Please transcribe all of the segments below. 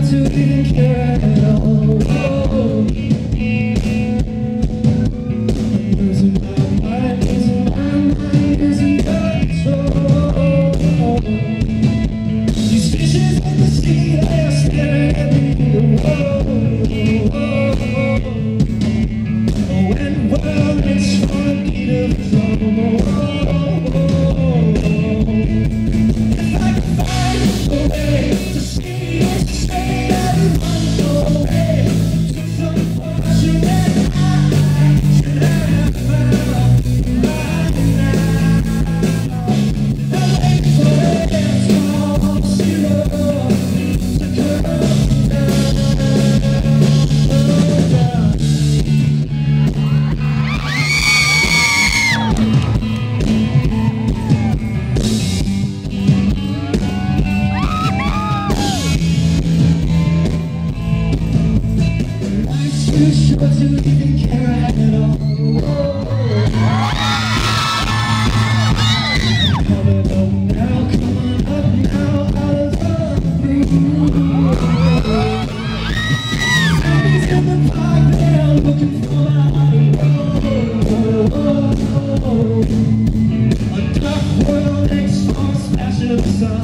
to even care at all. Losing my mind, losing control. These fishes in the sea, they are staring at me. When world is funky to trouble. If I could find a way to see it straight and run away to some fortune that I should have found right now. And wait for that small zero to come down. Too short to even care at all. Coming up now, out of the blue. Zombies in the park, they're looking for a dark world exposed, splashing the sun.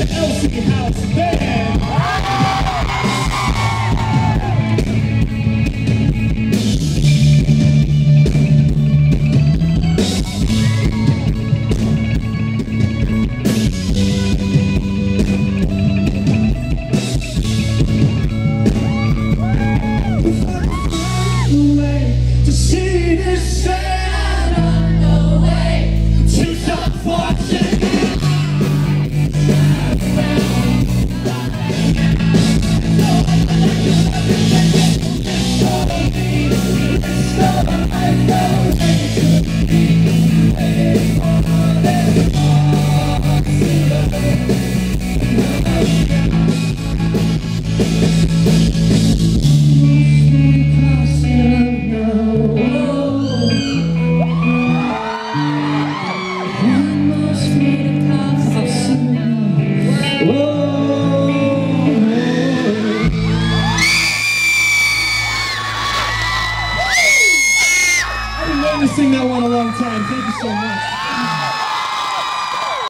LC House Band. To see this sad on the way to some fortune. I've been waiting to sing that one a long time. Thank you so much.